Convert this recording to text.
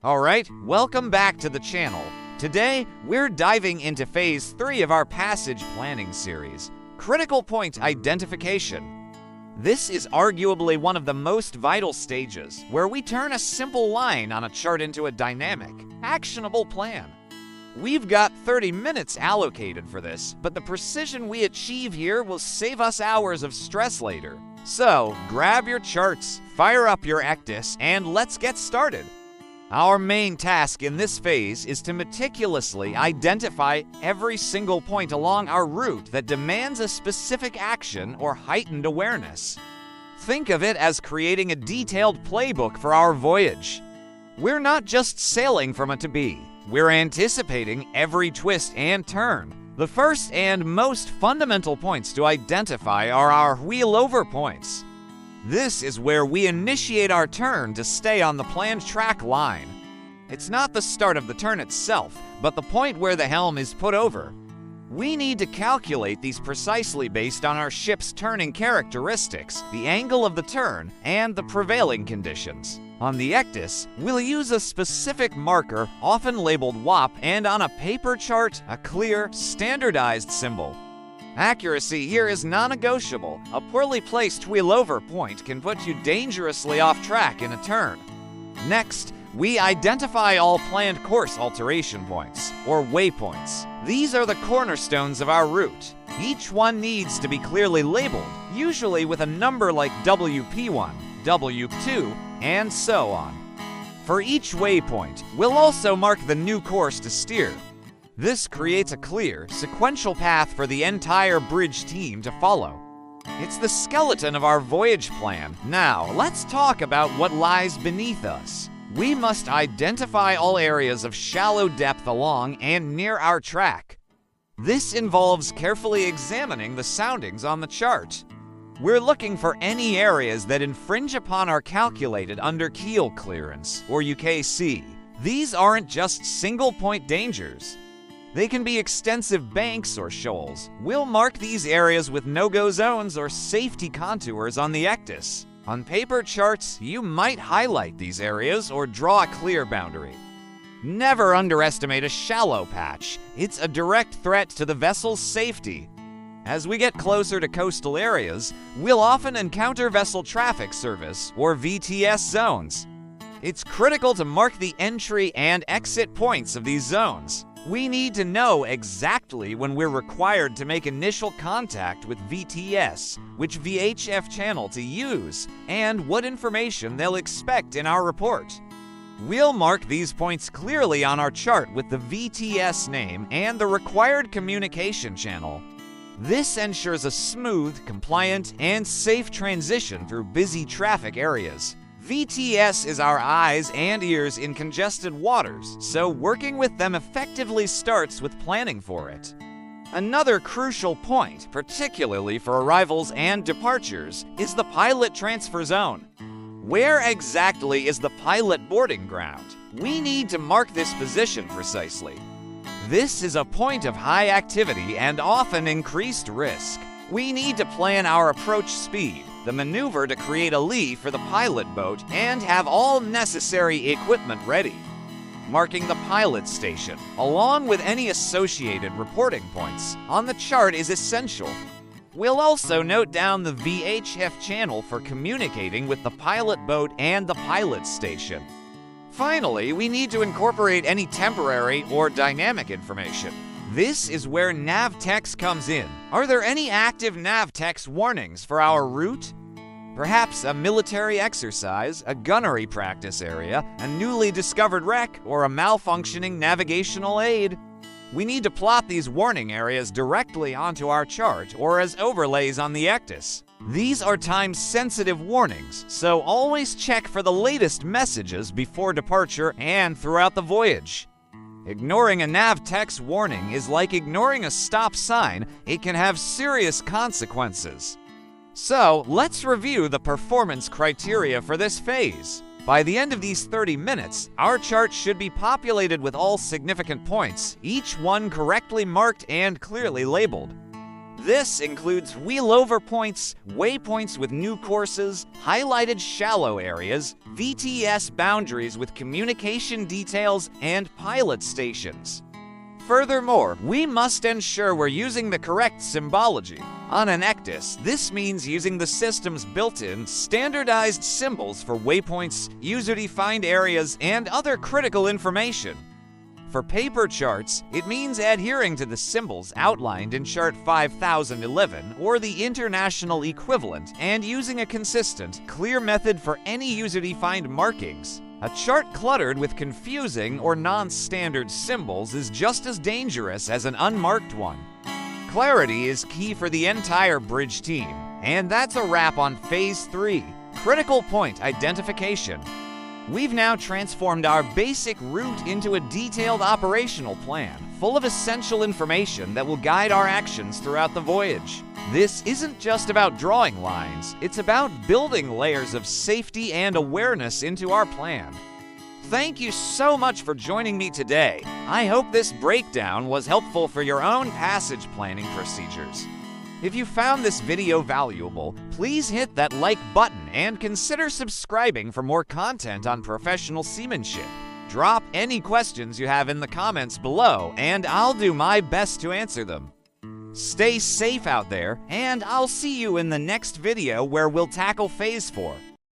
Alright, welcome back to the channel. Today, we're diving into Phase 3 of our passage planning series, Critical Point Identification. This is arguably one of the most vital stages, where we turn a simple line on a chart into a dynamic, actionable plan. We've got 30 minutes allocated for this, but the precision we achieve here will save us hours of stress later. So, grab your charts, fire up your Ecdys, and let's get started. Our main task in this phase is to meticulously identify every single point along our route that demands a specific action or heightened awareness. Think of it as creating a detailed playbook for our voyage. We're not just sailing from a to-be, we're anticipating every twist and turn. The first and most fundamental points to identify are our wheel-over points. This is where we initiate our turn to stay on the planned track line. It's not the start of the turn itself, but the point where the helm is put over. We need to calculate these precisely based on our ship's turning characteristics, the angle of the turn, and the prevailing conditions. On the Ecdys, we'll use a specific marker, often labeled WAP, and on a paper chart, a clear, standardized symbol. Accuracy here is non-negotiable. A poorly placed wheel-over point can put you dangerously off track in a turn. Next, we identify all planned course alteration points, or waypoints. These are the cornerstones of our route. Each one needs to be clearly labeled, usually with a number like WP1, W2, and so on. For each waypoint, we'll also mark the new course to steer. This creates a clear, sequential path for the entire bridge team to follow. It's the skeleton of our voyage plan. Now, let's talk about what lies beneath us. We must identify all areas of shallow depth along and near our track. This involves carefully examining the soundings on the chart. We're looking for any areas that infringe upon our calculated under keel clearance, or UKC. These aren't just single-point dangers. They can be extensive banks or shoals. We'll mark these areas with no-go zones or safety contours on the Ecdys. On paper charts, you might highlight these areas or draw a clear boundary. Never underestimate a shallow patch. It's a direct threat to the vessel's safety. As we get closer to coastal areas, we'll often encounter vessel traffic service, or VTS zones. It's critical to mark the entry and exit points of these zones. We need to know exactly when we're required to make initial contact with VTS, which VHF channel to use, and what information they'll expect in our report. We'll mark these points clearly on our chart with the VTS name and the required communication channel. This ensures a smooth, compliant, and safe transition through busy traffic areas. VTS is our eyes and ears in congested waters, so working with them effectively starts with planning for it. Another crucial point, particularly for arrivals and departures, is the pilot transfer zone. Where exactly is the pilot boarding ground? We need to mark this position precisely. This is a point of high activity and often increased risk. We need to plan our approach speed, the maneuver to create a lee for the pilot boat, and have all necessary equipment ready. Marking the pilot station, along with any associated reporting points, on the chart is essential. We'll also note down the VHF channel for communicating with the pilot boat and the pilot station. Finally, we need to incorporate any temporary or dynamic information. This is where Navtex comes in. Are there any active Navtex warnings for our route? Perhaps a military exercise, a gunnery practice area, a newly discovered wreck, or a malfunctioning navigational aid. We need to plot these warning areas directly onto our chart or as overlays on the Ecdys. These are time-sensitive warnings, so always check for the latest messages before departure and throughout the voyage. Ignoring a Navtex warning is like ignoring a stop sign. It can have serious consequences. So, let's review the performance criteria for this phase. By the end of these 30 minutes, our chart should be populated with all significant points, each one correctly marked and clearly labeled. This includes wheelover points, waypoints with new courses, highlighted shallow areas, VTS boundaries with communication details, and pilot stations. Furthermore, we must ensure we're using the correct symbology. On an Ectus, this means using the system's built-in, standardized symbols for waypoints, user-defined areas, and other critical information. For paper charts, it means adhering to the symbols outlined in Chart 5011 or the international equivalent and using a consistent, clear method for any user-defined markings. A chart cluttered with confusing or non-standard symbols is just as dangerous as an unmarked one. Clarity is key for the entire bridge team, and that's a wrap on Phase 3, Critical Point Identification. We've now transformed our basic route into a detailed operational plan, full of essential information that will guide our actions throughout the voyage. This isn't just about drawing lines, it's about building layers of safety and awareness into our plan. Thank you so much for joining me today. I hope this breakdown was helpful for your own passage planning procedures. If you found this video valuable, please hit that like button and consider subscribing for more content on professional seamanship. Drop any questions you have in the comments below, and I'll do my best to answer them. Stay safe out there, and I'll see you in the next video where we'll tackle Phase 4.